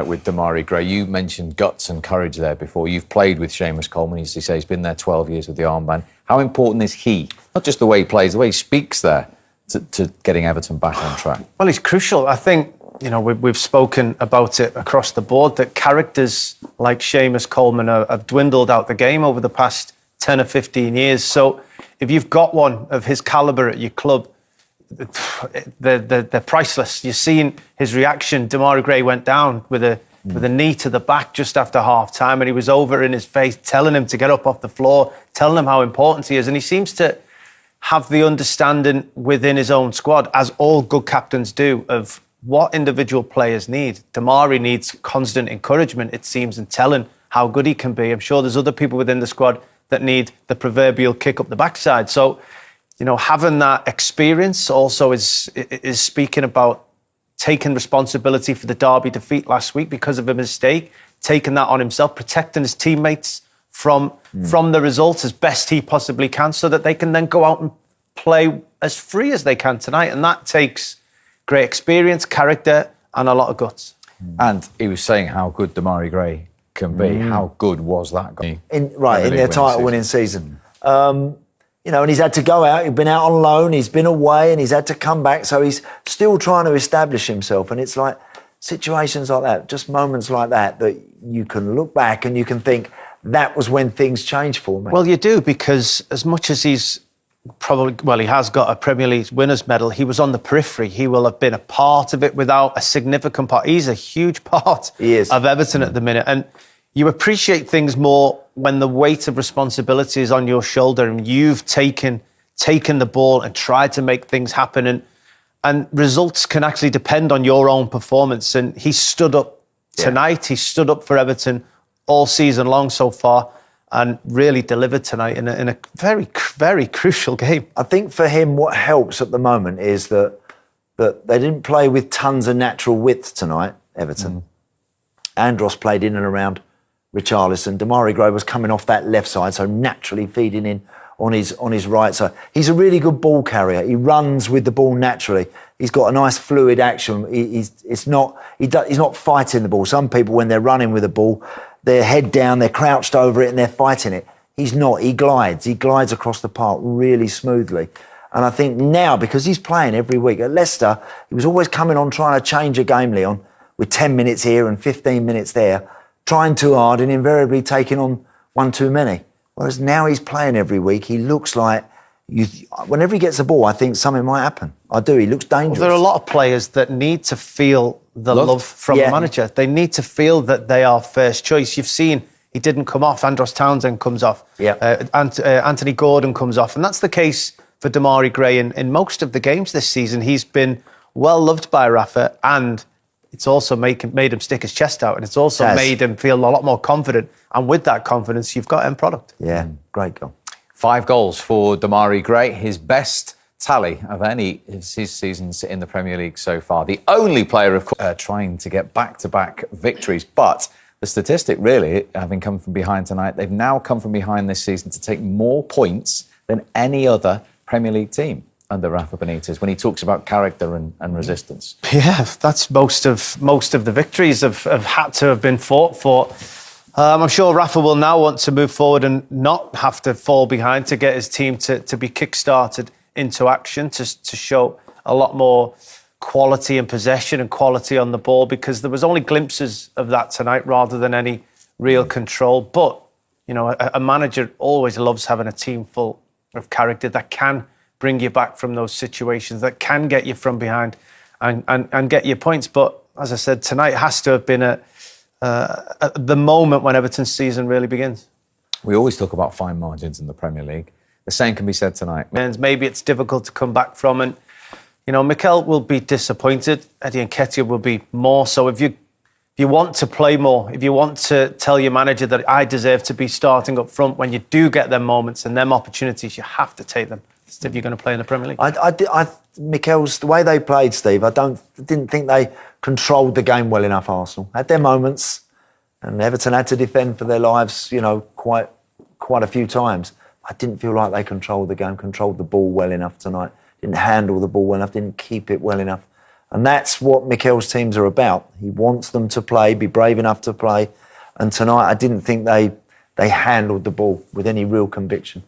with Demarai Gray. You mentioned guts and courage there before. You've played with Seamus Coleman. As you say, he's been there 12 years with the armband. How important is he? Not just the way he plays, the way he speaks there to getting Everton back on track. Well, he's crucial. I think, we've spoken about it across the board, that characters like Seamus Coleman have dwindled out the game over the past 10 or 15 years. So if you've got one of his calibre at your club, they're priceless. You've seen his reaction. Demarai Gray went down with a knee to the back just after half-time, and he was over in his face telling him to get up off the floor, telling him how important he is. And he seems to have the understanding within his own squad, as all good captains do, of what individual players need. Demarai needs constant encouragement, it seems, and telling how good he can be. I'm sure there's other people within the squad that need the proverbial kick up the backside. So, having that experience also is speaking about taking responsibility for the Derby defeat last week because of a mistake, taking that on himself, protecting his teammates from the results as best he possibly can, so that they can then go out and play as free as they can tonight. And that takes great experience, character, and a lot of guts. And he was saying how good Demarai Gray can be. How good was that guy? In their title-winning season. And he's had to go out. He's been out on loan. He's been away, and he's had to come back. So he's still trying to establish himself. And it's like situations like that, just moments like that you can look back and you can think, that was when things changed for me. Well, you do, because as much as he has got a Premier League winners' medal, he was on the periphery. He will have been a part of it without a significant part. He's a huge part of Everton at the minute. And you appreciate things more when the weight of responsibility is on your shoulder and you've taken the ball and tried to make things happen. And results can actually depend on your own performance. And he stood up tonight. He stood up for Everton all season long so far, and really delivered tonight in a very, very crucial game. I think for him, what helps at the moment is that they didn't play with tons of natural width tonight, Everton. Andros played in and around Richarlison. Demarai Gray was coming off that left side, so naturally feeding in on his right side. He's a really good ball carrier. He runs with the ball naturally. He's got a nice fluid action. He's not fighting the ball. Some people, when they're running with the ball, they're head down, they're crouched over it and they're fighting it. He's not. He glides. He glides across the park really smoothly. And I think now, because he's playing every week at Leicester, he was always coming on trying to change a game, Leon, with 10 minutes here and 15 minutes there, trying too hard and invariably taking on one too many. Whereas now he's playing every week, he looks like, whenever he gets the ball, I think something might happen. I do. He looks dangerous. Well, there are a lot of players that need to feel the love from the manager. They need to feel that they are first choice. You've seen he didn't come off. Andros Townsend comes off. Anthony Gordon comes off. And that's the case for Demarai Gray in most of the games this season. He's been well loved by Rafa, and it's also made him stick his chest out, and it's also made him feel a lot more confident. And with that confidence, you've got end product. Yeah, great goal. 5 goals for Demarai Gray, his best tally of any of his seasons in the Premier League so far. The only player, of course, trying to get back-to-back victories. But the statistic, really, having come from behind tonight, they've now come from behind this season to take more points than any other Premier League team under Rafa Benitez, when he talks about character and resistance. Yeah, that's most of the victories have had to have been fought for. I'm sure Rafa will now want to move forward and not have to fall behind to get his team to be kick-started into action, to show a lot more quality and possession and quality on the ball, because there was only glimpses of that tonight rather than any real control. But, a manager always loves having a team full of character that can bring you back from those situations, that can get you from behind and get your points. But as I said, tonight has to have been the moment when Everton's season really begins. We always talk about fine margins in the Premier League. The same can be said tonight. And maybe it's difficult to come back from, and Mikel will be disappointed. Eddie Nketiah will be more so. If you want to play more, if you want to tell your manager that I deserve to be starting up front, when you do get them moments and them opportunities, you have to take them if you're going to play in the Premier League. Mikel's, the way they played, Steve, I didn't think they controlled the game well enough, Arsenal. Had their moments, and Everton had to defend for their lives, quite a few times. I didn't feel like they controlled the game, controlled the ball well enough tonight, didn't handle the ball well enough, didn't keep it well enough. And that's what Mikel's teams are about. He wants them to play, be brave enough to play. And tonight, I didn't think they handled the ball with any real conviction.